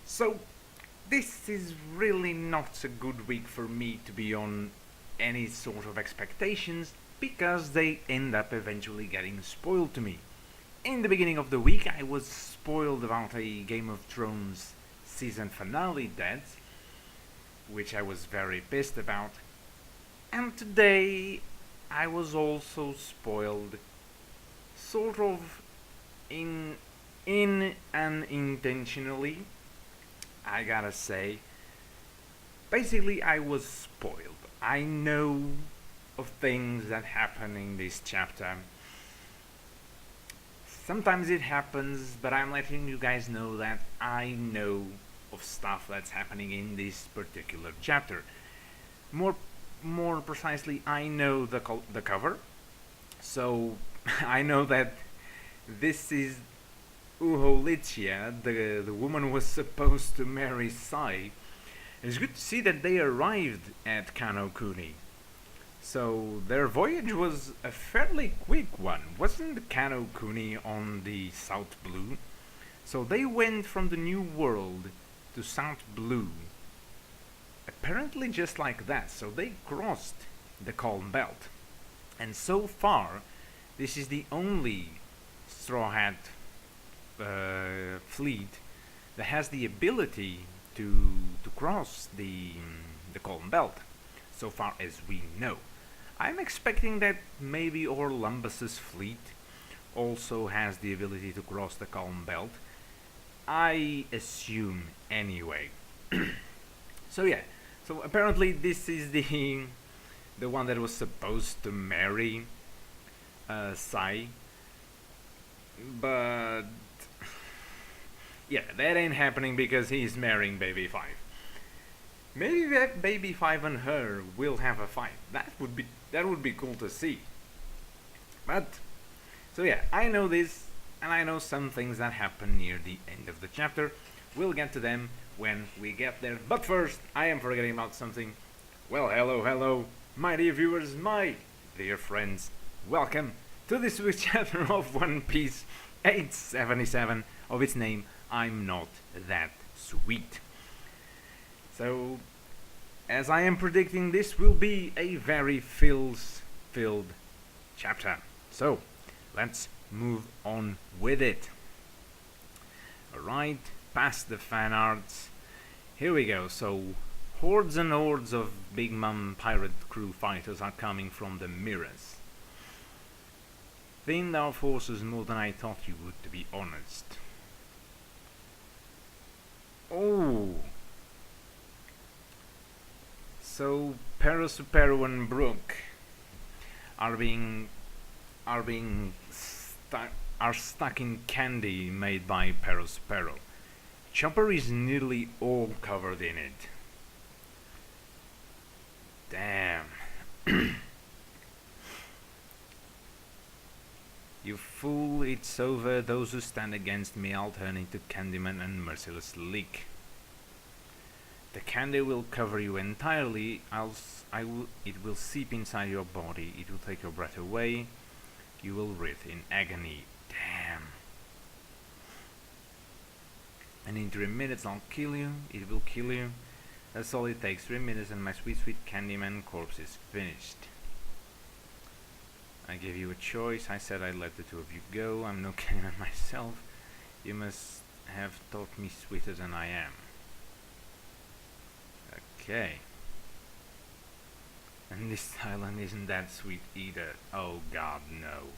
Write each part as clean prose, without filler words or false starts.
So, this is really not a good week for me to be on any sort of expectations because they end up eventually getting spoiled to me. In the beginning of the week, I was spoiled about a Game of Thrones season finale death, which I was very pissed about. And today, I was also spoiled, sort of in unintentionally, I gotta say. Basically, I was spoiled. I know of things that happen in this chapter. Sometimes it happens, but I'm letting you guys know that I know of stuff that's happening in this particular chapter. More, more precisely, I know the cover, so I know that this is Uholicia, the woman who was supposed to marry Sai. It's good to see that they arrived at Kano Kuni. So their voyage was a fairly quick one. Wasn't Kano Kuni on the South Blue? So they went from the New World to South Blue. Apparently just like that. So they crossed the Calm Belt. And so far, this is the only Straw Hat fleet that has the ability to cross the Calm Belt, so far as we know. I'm expecting that maybe Orlumbus's fleet also has the ability to cross the Calm Belt. I assume anyway. So yeah, so apparently this is the one that was supposed to marry Sai, but yeah, that ain't happening because he's marrying Baby 5. Maybe that Baby 5 and her will have a fight. That would be cool to see. But so yeah, I know this, and I know some things that happen near the end of the chapter. We'll get to them when we get there. But first, I am forgetting about something. Well, hello, my dear viewers, my dear friends. Welcome to this week's chapter of One Piece 877 of its name, I'm Not That Sweet. So, as I am predicting, this will be a very filled chapter. So, let's move on with it. Alright, past the fan arts. Here we go. So, hordes and hordes of Big Mom pirate crew fighters are coming from the mirrors. Thinned our forces more than I thought you would, to be honest. Oh. So Pedro and Brooke are stuck in candy made by Pedro. Chopper is nearly all covered in it. Damn. You fool, it's over. Those who stand against me, I'll turn into Candyman and Merciless Leak. The candy will cover you entirely. It will seep inside your body. It will take your breath away. You will writhe in agony. Damn. And in 3 minutes I'll kill you. It will kill you. That's all it takes. 3 minutes and my sweet Candyman corpse is finished. I gave you a choice. I said I'd let the two of you go. I'm no Candyman myself. You must have thought me sweeter than I am. Okay. And this island isn't that sweet either. Oh god, no.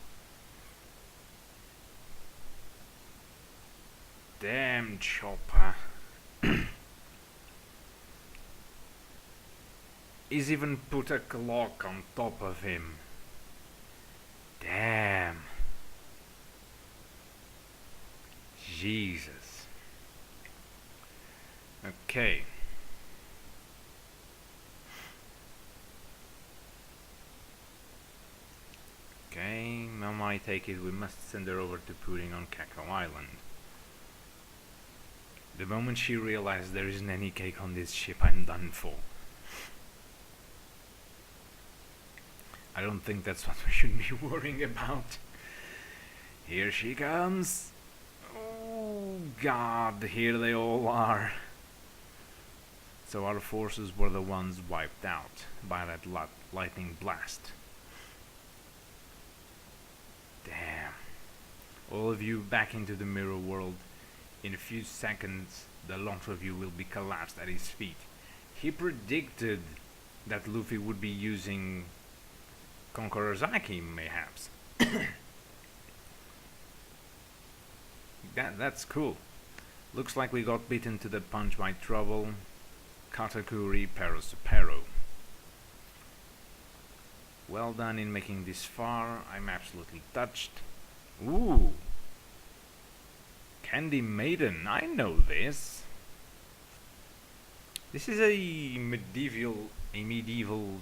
Damn Chopper. He's even put a clock on top of him. Damn. Jesus. Okay. Okay, Mama, I take it we must send her over to pudding on Cacao Island. The moment she realizes there isn't any cake on this ship, I'm done for. I don't think that's what we should be worrying about. Here she comes. Oh god, here they all are. So our forces were the ones wiped out by that lightning blast. Damn. All of you back into the mirror world. In a few seconds, the lot of you will be collapsed at his feet. He predicted that Luffy would be using Conqueror's Haki, mayhaps. That's cool. Looks like we got beaten to the punch by Trouble, Katakuri, Pero. Well done in making this far. I'm absolutely touched. Ooh! Candy Maiden, I know this. This is a medieval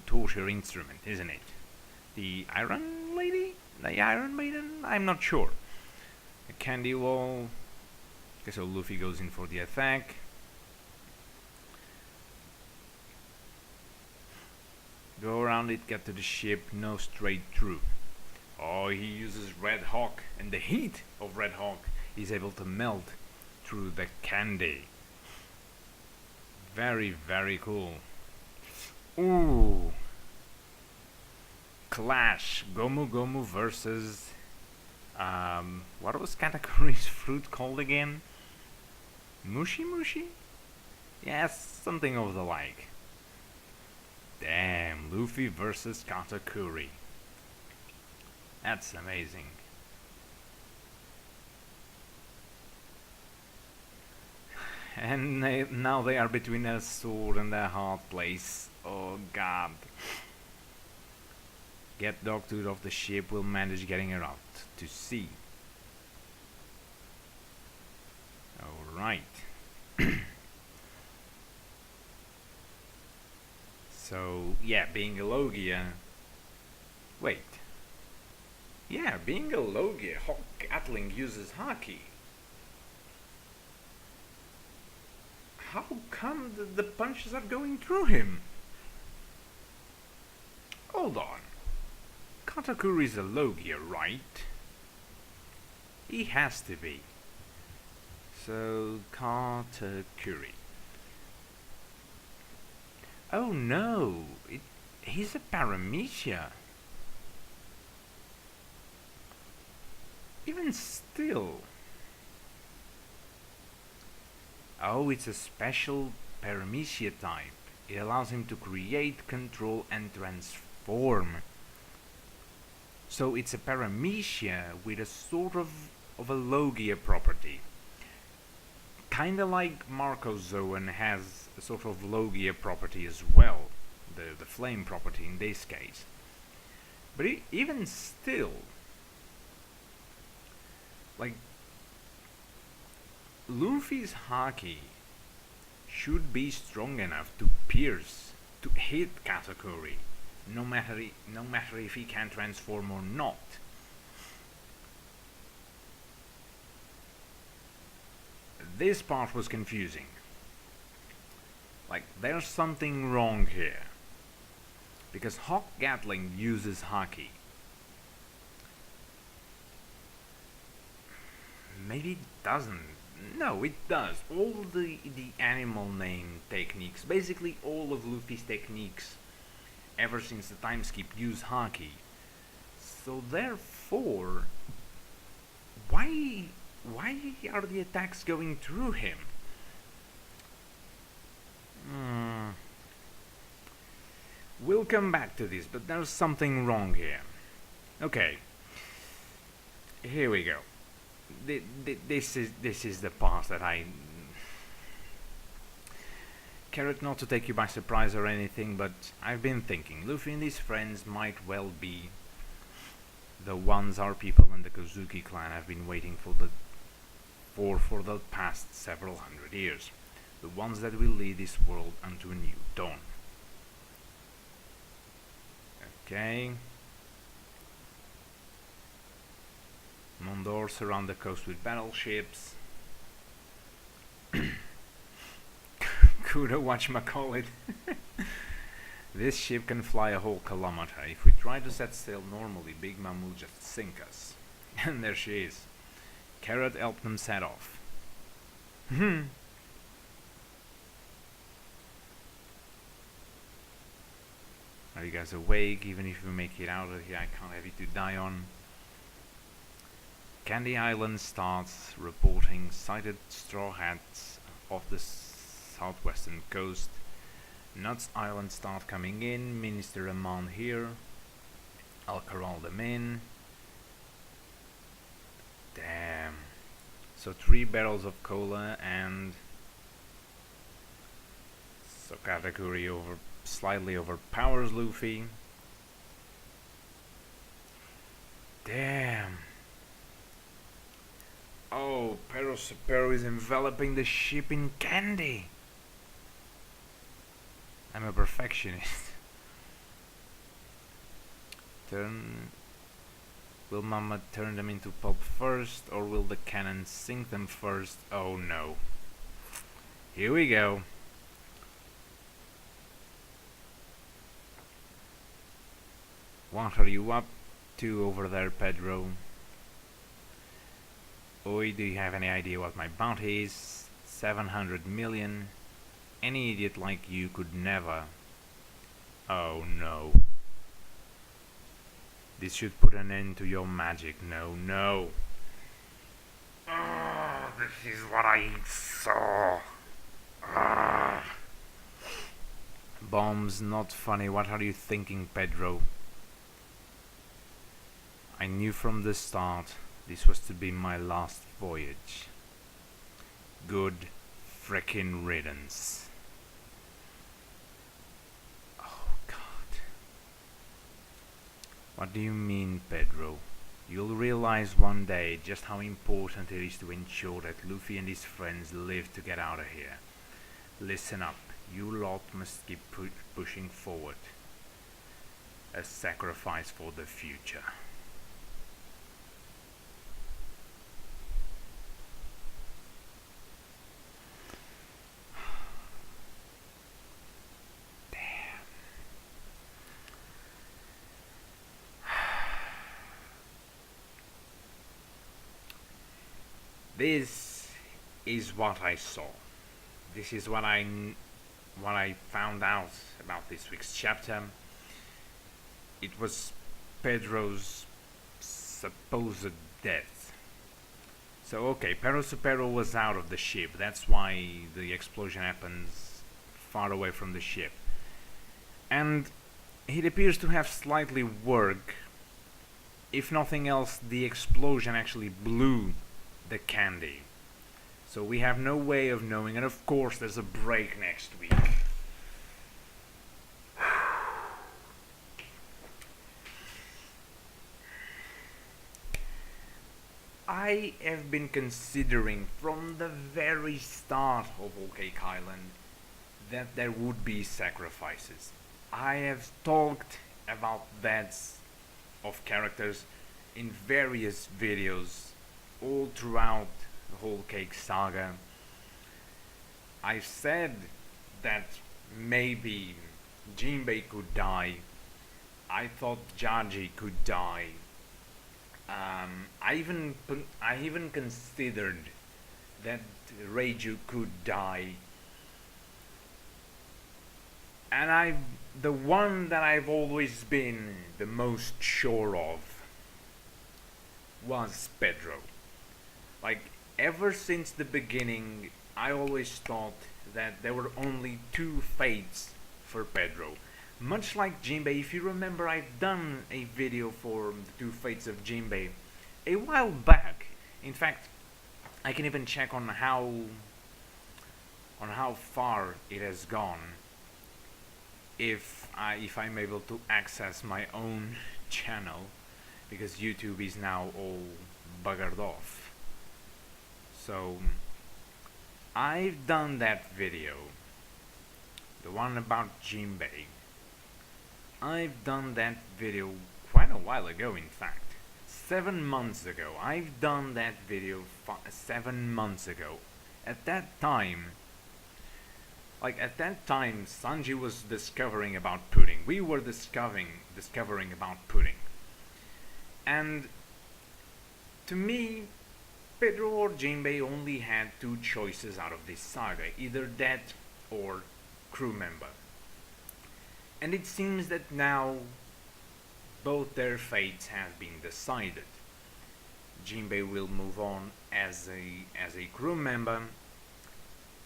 torture instrument, isn't it? The Iron Lady? The Iron Maiden? I'm not sure. A candy wall. Okay, so Luffy goes in for the attack. Go around it, get to the ship, no straight through. Oh, he uses Red Hawk, and the heat of Red Hawk is able to melt through the candy. Very, very cool. Ooh. Clash. Gomu Gomu versus... what was Katakuri's fruit called again? Mushi Mushi? Yes, something of the like. Damn, Luffy versus Katakuri. That's amazing. And now they are between a sword and a hard place. Oh god. Get Dogtooth off the ship, we'll manage getting her out to sea. Alright. So, yeah, being a Logia... Wait. Yeah, being a Logia, Hawk Gatling uses Haki. How come the punches are going through him? Hold on. Katakuri's a Logia, right? He has to be. So, Katakuri. Oh no, he's a Paramecia. Even still. Oh, it's a special Paramecia type. It allows him to create, control and transform. So it's a Paramecia with a sort of a Logia property. Kinda like Marcozoan has a sort of Logia property as well. The flame property in this case. But even still, like, Luffy's Haki should be strong enough to pierce, to hit Katakuri, no matter if he can transform or not. This part was confusing. Like, there's something wrong here. Because Hawk Gatling uses Haki. Maybe it doesn't. No, it does. All the animal name techniques, basically all of Luffy's techniques, ever since the time skip, use Haki. So therefore, why are the attacks going through him? We'll come back to this, but there's something wrong here. Okay, here we go. This is the part that I... Carrot, not to take you by surprise or anything, but I've been thinking, Luffy and his friends might well be the ones our people and the Kozuki clan have been waiting for the past several hundred years. The ones that will lead this world unto a new dawn. Okay. Mondor surround the coast with battleships. Kudo whatchamacallit. This ship can fly a whole kilometer. If we try to set sail normally, Big Mom will just sink us. And there she is. Carrot helped them set off. Are you guys awake? Even if you make it out of here, I can't have you to die on. Candy Island starts reporting sighted straw hats off the southwestern coast. Nuts Island start coming in. Minister Amon here. I'll corral them in. Damn. So 3 barrels of cola and so category slightly overpowers Luffy. Damn. Oh, Pedro is enveloping the ship in candy. I'm a perfectionist. Will Mama turn them into pulp first, or will the cannon sink them first? Oh no. Here we go. What are you up to over there, Pedro? Oi, do you have any idea what my bounty is? 700 million. Any idiot like you could never. Oh no. This should put an end to your magic. No, no. Oh, this is what I saw. Bombs, not funny. What are you thinking, Pedro? I knew from the start this was to be my last voyage. Good frickin' riddance. Oh God. What do you mean, Pedro? You'll realize one day just how important it is to ensure that Luffy and his friends live to get out of here. Listen up, you lot must keep pushing forward. A sacrifice for the future. This is what I saw. This is what I found out about this week's chapter. It was Pedro's supposed death. So okay, Pedro was out of the ship. That's why the explosion happens far away from the ship. And it appears to have slightly worked. If nothing else, the explosion actually blew the candy. So we have no way of knowing, and of course there's a break next week. I have been considering from the very start of Whole Cake Island that there would be sacrifices. I have talked about deaths of characters in various videos all throughout the Whole Cake saga. I've said that maybe Jinbei could die. I thought Jaji could die. I even considered that Reiju could die. And the one that I've always been the most sure of was Pedro. Like, ever since the beginning, I always thought that there were only 2 fates for Pedro. Much like Jinbei, if you remember, I've done a video for the 2 fates of Jinbei a while back. In fact, I can even check on how far it has gone if I'm able to access my own channel, because YouTube is now all buggered off. So I've done that video, the one about Jinbei. I've done that video quite a while ago, in fact. 7 months ago. I've done that video 7 months ago. At that time, Sanji was discovering about pudding. We were discovering about pudding. And to me, Pedro or Jinbei only had two choices out of this saga, either death or crew member. And it seems that now both their fates have been decided. Jinbei will move on as a crew member,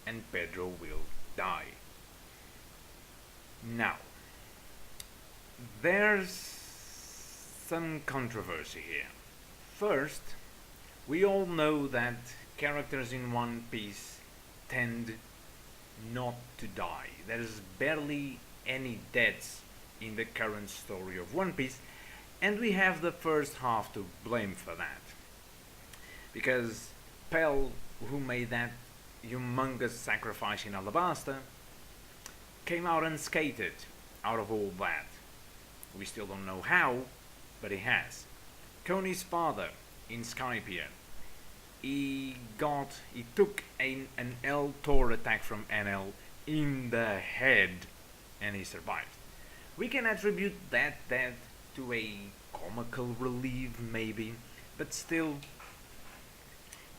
and Pedro will die. Now, there's some controversy here. First, we all know that characters in One Piece tend not to die. There is barely any deaths in the current story of One Piece, and we have the first half to blame for that. Because Pell, who made that humongous sacrifice in Alabasta, came out unscathed out of all that. We still don't know how, but he has. Coney's father in Skypiea, he took an L Tor attack from NL in the head, and he survived. We can attribute that death to a comical relief, maybe, but still,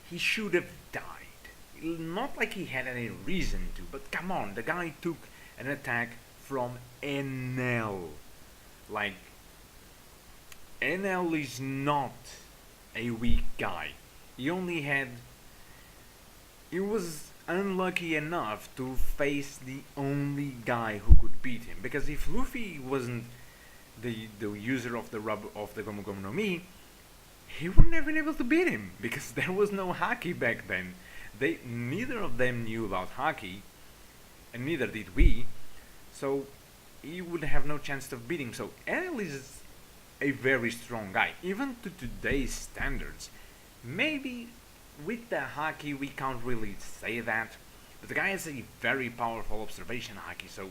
he should have died. Not like he had any reason to, but come on, the guy took an attack from NL. Like, NL is not a weak guy. He was unlucky enough to face the only guy who could beat him. Because if Luffy wasn't the user of the Gomu Gomu no Mi, he wouldn't have been able to beat him, because there was no haki back then. Neither of them knew about haki, and neither did we, so he would have no chance of beating. So NL is a very strong guy, even to today's standards. Maybe with the haki we can't really say that, but the guy has a very powerful observation haki, so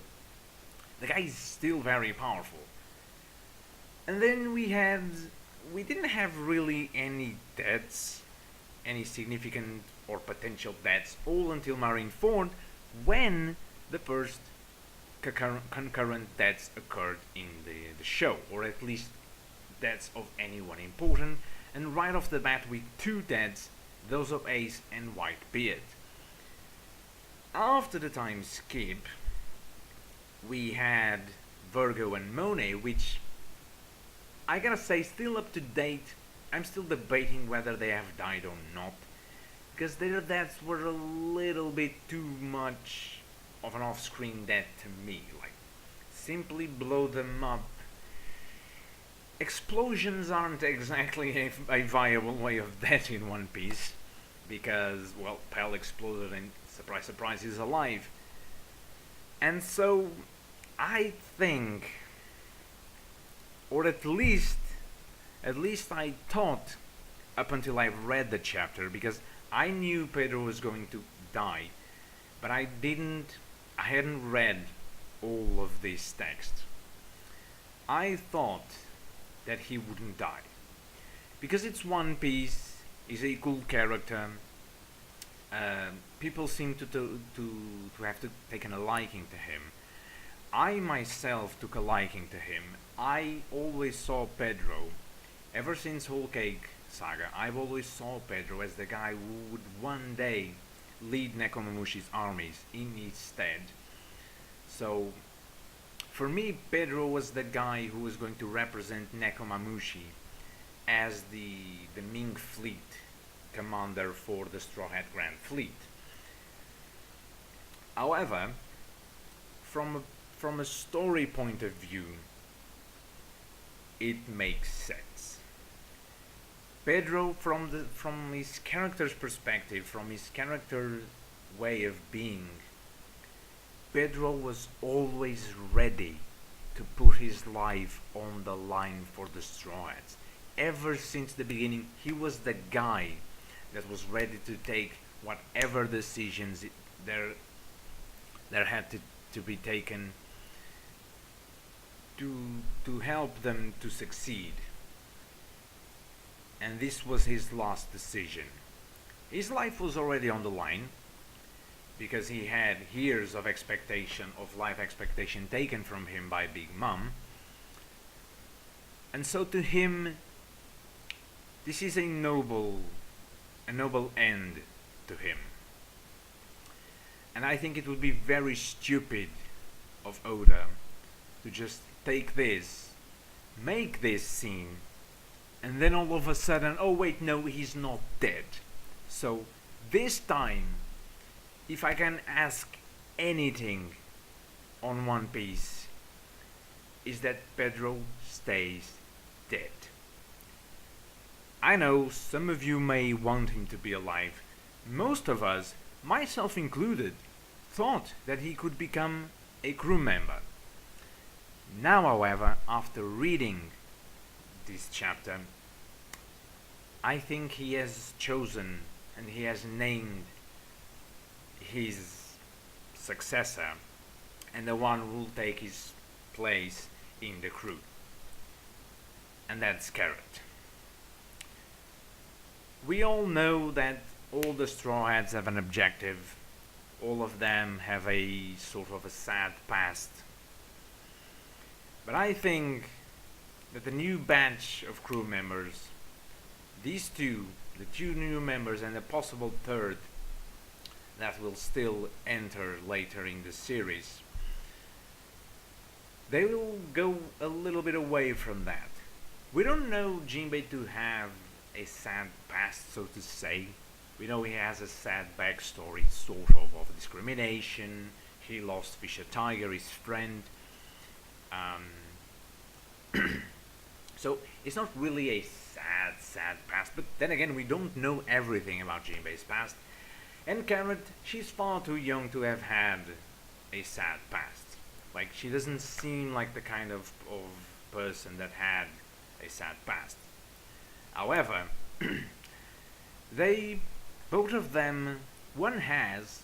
the guy is still very powerful. And then we didn't have really any deaths, any significant or potential deaths, all until Marineford, when the first concurrent deaths occurred in the show, or at least deaths of anyone important, and right off the bat with two deaths, those of Ace and Whitebeard. After the time skip, we had Virgo and Monet, which I gotta say, still up to date. I'm still debating whether they have died or not, because their deaths were a little bit too much of an off-screen death to me. Like, simply blow them up. Explosions aren't exactly a viable way of death in One Piece, because, well, Pell exploded and surprise surprise he's alive. And so I think, or at least I thought, up until I read the chapter, because I knew Pedro was going to die, but I hadn't read all of this text. I thought that he wouldn't die, because it's One Piece, he's a cool character, people seem to have taken a liking to him. I myself took a liking to him. I always saw Pedro, ever since Whole Cake Saga, I've always saw Pedro as the guy who would one day lead Nekomamushi's armies in his stead. So, for me, Pedro was the guy who was going to represent Nekomamushi as the Mink fleet commander for the Straw Hat Grand Fleet. However, from a story point of view, it makes sense. Pedro, from his character's perspective, from his character's way of being, Pedro was always ready to put his life on the line for the Straw Hats. Ever since the beginning, he was the guy that was ready to take whatever decisions there had to be taken to help them to succeed. And this was his last decision. His life was already on the line, because he had years of life expectation taken from him by Big Mom. And so to him, this is a noble a noble end to him. And I think it would be very stupid of Oda to just take this, make this scene, and then all of a sudden, oh wait, no, he's not dead. So this time, if I can ask anything on One Piece, is that Pedro stays dead. I know some of you may want him to be alive. Most of us, myself included, thought that he could become a crew member. Now, however, after reading this chapter, I think he has chosen and he has named his successor and the one who will take his place in the crew. And that's Carrot. We all know that all the Straw Hats have an objective. All of them have a sort of a sad past. But I think that the new batch of crew members, these two, the two new members and a possible third that will still enter later in the series, they will go a little bit away from that. We don't know Jinbei to have a sad past, so to say. We know he has a sad backstory, sort of discrimination. He lost Fisher Tiger, his friend. So it's not really a sad past, but then again, we don't know everything about Jinbei's past. And Carrot, she's far too young to have had a sad past. Like, she doesn't seem like the kind of person that had a sad past. However, both of them, one has,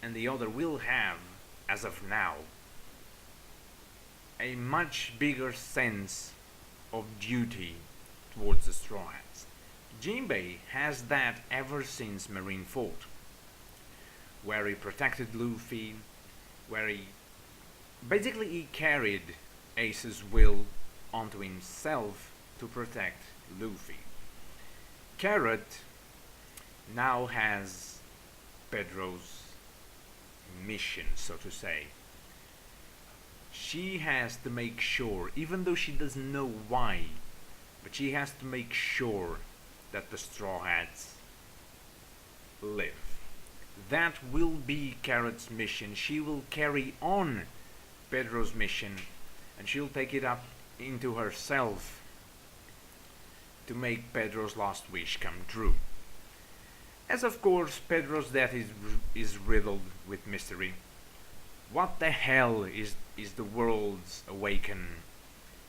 and the other will have, as of now, a much bigger sense of duty towards the Straw Hats. Jinbei has that ever since Marineford, where he protected Luffy, where he carried Ace's will onto himself to protect Luffy. Carrot now has Pedro's mission, so to say. She has to make sure, even though she doesn't know why, but she has to make sure that the Straw Hats live. That will be Carrot's mission. She will carry on Pedro's mission, and she'll take it up into herself to make Pedro's last wish come true. As of course, Pedro's death is riddled with mystery. What the hell is the World's Awaken?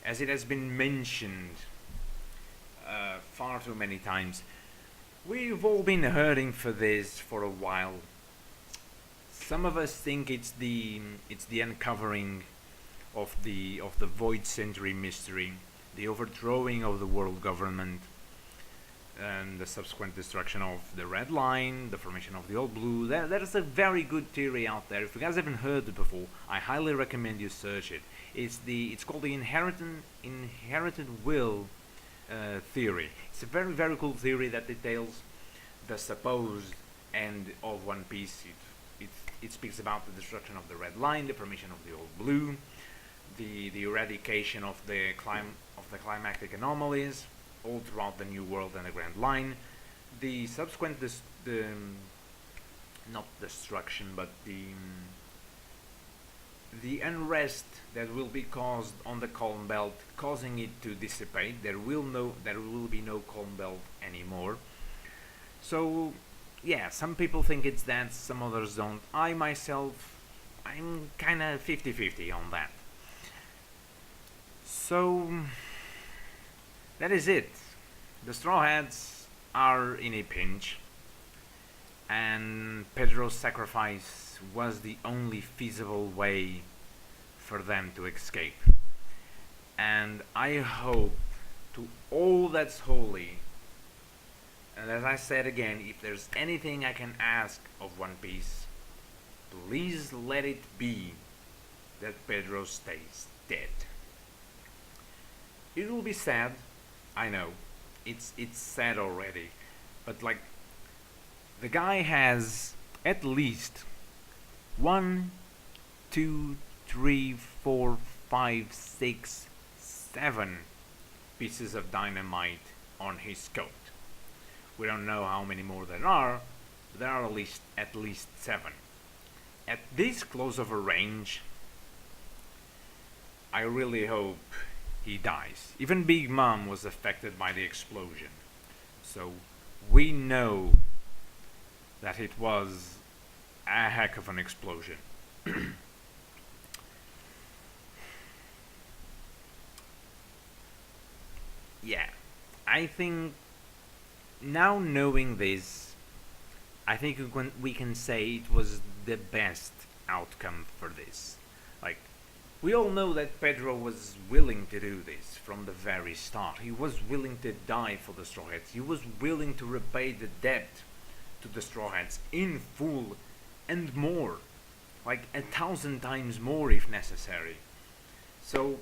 As it has been mentioned far too many times, we've all been hurting for this for a while. Some of us think it's the uncovering of the Void Century mystery, the overthrowing of the world government, and the subsequent destruction of the Red Line, the formation of the Old Blue. There is a very good theory out there. If you guys haven't heard it before, I highly recommend you search it. It's called the inherited will theory. It's a very, very cool theory that details the supposed end of One Piece. It speaks about the destruction of the Red Line, the formation of the Old Blue, the eradication of the climactic anomalies all throughout the New World and the Grand Line, the subsequent not destruction, but the unrest that will be caused on the Calm Belt, causing it to dissipate. There will be no Calm Belt anymore. So yeah, some people think it's that, some others don't. I myself, I'm kinda 50-50 on that. So that is it. The Straw Hats are in a pinch, and Pedro's sacrifice was the only feasible way for them to escape. And I hope to all that's holy, and as I said again, if there's anything I can ask of One Piece, please let it be that Pedro stays dead. It will be sad, I know. It's sad already, but like, The guy has at least 1, 2, 3, 4, 5, 6, 7 pieces of dynamite on his coat. We don't know how many more there are, but there are at least 7. At this close of a range, I really hope he dies. Even Big Mom was affected by the explosion. So we know that it was a heck of an explosion. Yeah, I think now knowing this, I think we can say it was the best outcome for this. Like, we all know that Pedro was willing to do this from the very start. He was willing to die for the Straw Hats. He was willing to repay the debt to the Straw Hats in full and more. Like 1,000 times more if necessary. So,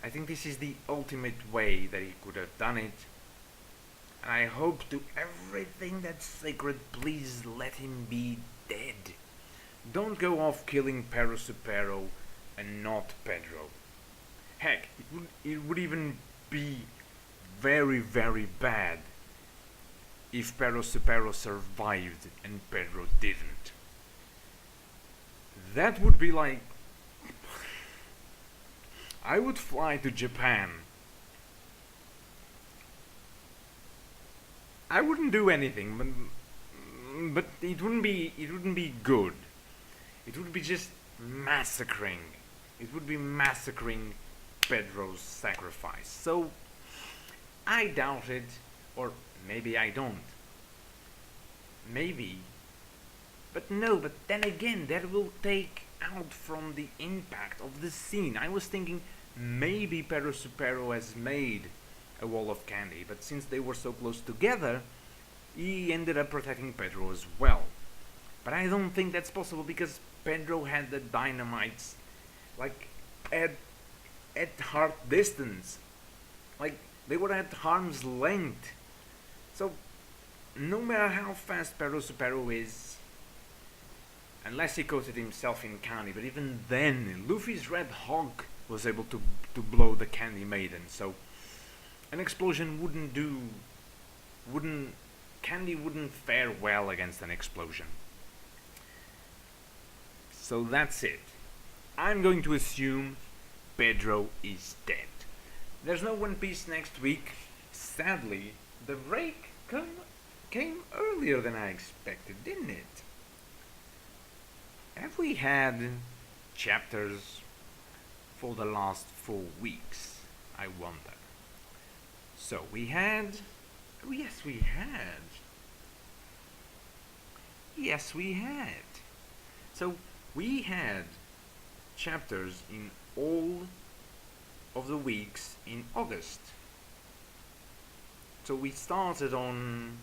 I think this is the ultimate way that he could have done it. And I hope to everything that's sacred, please let him be dead. Don't go off killing Pero Supero and not Pedro. Heck, it would even be very, very bad if Pero Supero survived and Pedro didn't. That would be like... I would fly to Japan. I wouldn't do anything, but it wouldn't be good. It would be just massacring. It would be massacring Pedro's sacrifice. So I doubt it, or maybe I don't. Maybe. But no, but then again, that will take out from the impact of the scene. I was thinking maybe Pedro Supero has made a wall of candy, but since they were so close together, he ended up protecting Pedro as well. But I don't think that's possible because Pedro had the dynamites like at heart distance. Like they were at harm's length. So no matter how fast Pedro Supero is, unless he coated himself in candy, but even then, Luffy's Red Hawk was able to blow the Candy Maiden, so an explosion Candy wouldn't fare well against an explosion. So that's it. I'm going to assume Pedro is dead. There's no One Piece next week. Sadly, the break came earlier than I expected, didn't it? Have we had chapters for the last 4 weeks? I wonder. So we had... Oh, yes, we had. Yes, we had. So we had chapters in all of the weeks in August. So we started on...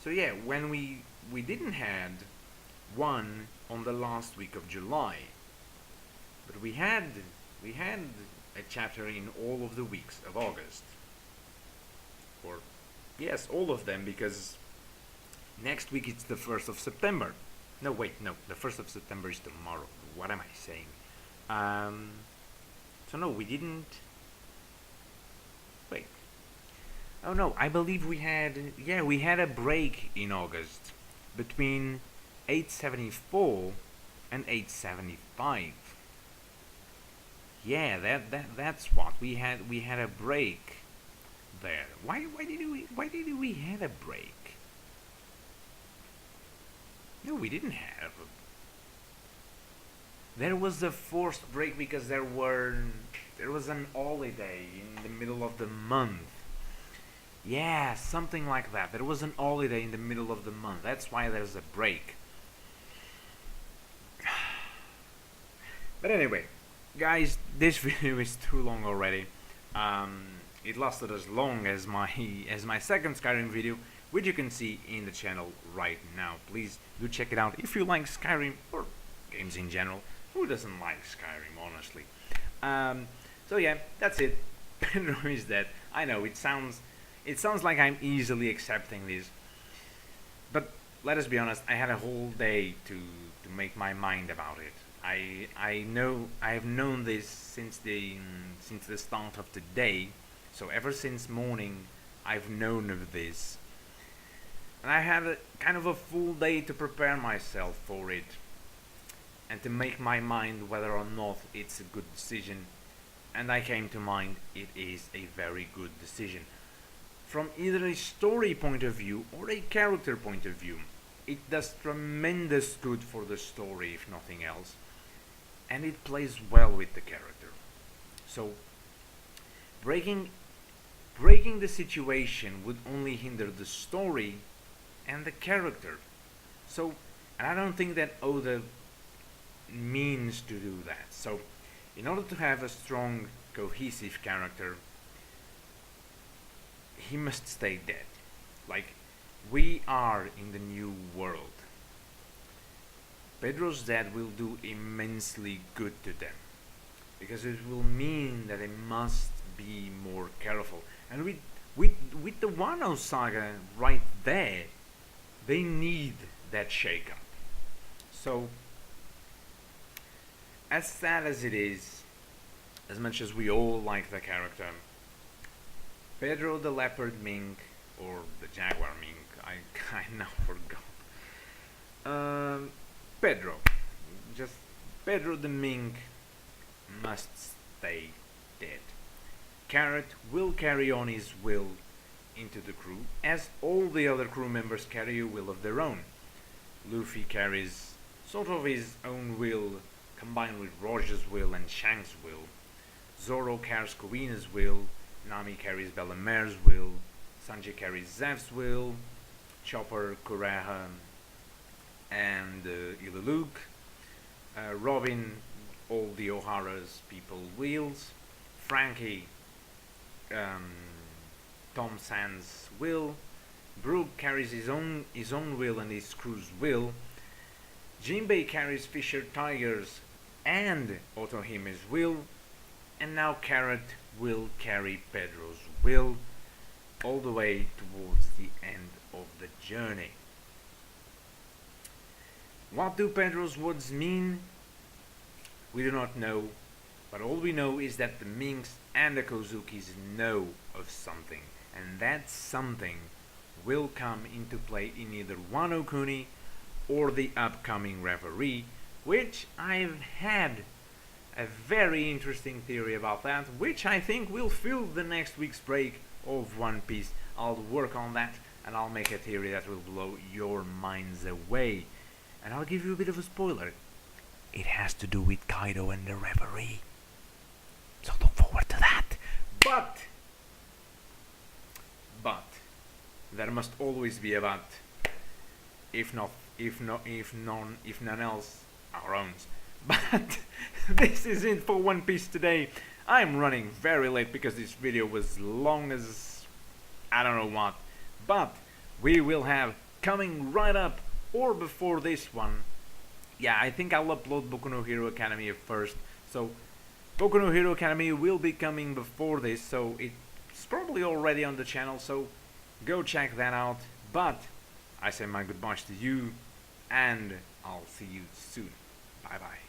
So yeah, when we didn't had one on the last week of July, but we had a chapter in all of the weeks of August, or yes, all of them, because next week it's the 1st of September. No, wait, no, the 1st of September is tomorrow. What am I saying? So no, we didn't. Wait. Oh no, I believe we had a break in August between 874 and 875. Yeah, that's what we had a break there. Why did we have a break? No, we didn't have. There was a forced break because there was an holiday in the middle of the month. Yeah, something like that. There was an holiday in the middle of the month. That's why there's a break. But anyway, guys, this video is too long already. It lasted as long as my second Skyrim video, which you can see in the channel right now. Please do check it out if you like Skyrim or games in general. Who doesn't like Skyrim, honestly? So yeah, that's it. Pedro is dead. I know it sounds like I'm easily accepting this, But let us be honest, I had a whole day to make my mind about it. I have known this since the start of the day. So ever since morning, I've known of this, and I had a kind of a full day to prepare myself for it and to make my mind whether or not it's a good decision. And I came to mind it is a very good decision. From either a story point of view or a character point of view, it does tremendous good for the story, if nothing else, and it plays well with the character. So breaking the situation would only hinder the story and the character. So, and I don't think that Oda means to do that. So, in order to have a strong, cohesive character, he must stay dead. Like, we are in the new world. Pedro's death will do immensely good to them, because it will mean that they must be more careful. And with the Wano saga right there, they need that shake-up. So, as sad as it is, as much as we all like the character, Pedro the Leopard Mink, or the Jaguar Mink, I now forgot. Pedro, just Pedro the Mink must stay dead. Carrot will carry on his will into the crew, as all the other crew members carry a will of their own. Luffy carries sort of his own will combined with Roger's will and Shank's will. Zoro carries Kuina's will, Nami carries Bellemer's will, Sanji carries Zev's will, Chopper, Kureha, and Iluluk. Robin, all the O'Hara's people wills. Frankie, Tom Sands' will. Brook carries his own will and his crew's will. Jinbei carries Fisher Tiger's and Otohime's will, and now Carrot will carry Pedro's will all the way towards the end of the journey. What do Pedro's words mean? We do not know, but all we know is that the Minks and the Kozukis know of something, and that something will come into play in either Wano Kuni or the upcoming Reverie, which I've had a very interesting theory about that, which I think will fill the next week's break of One Piece. I'll work on that, and I'll make a theory that will blow your minds away. And I'll give you a bit of a spoiler. It has to do with Kaido and the Reverie. So look forward to that. But there must always be a but. If none else, our own. But this is it for One Piece today. I'm running very late because this video was long as I don't know what. But we will have coming right up or before this one. Yeah, I think I'll upload Boku no Hero Academia first. So Boku no Hero Academia will be coming before this, so it's probably already on the channel, so go check that out. But I say my goodbyes to you, and I'll see you soon. Bye bye.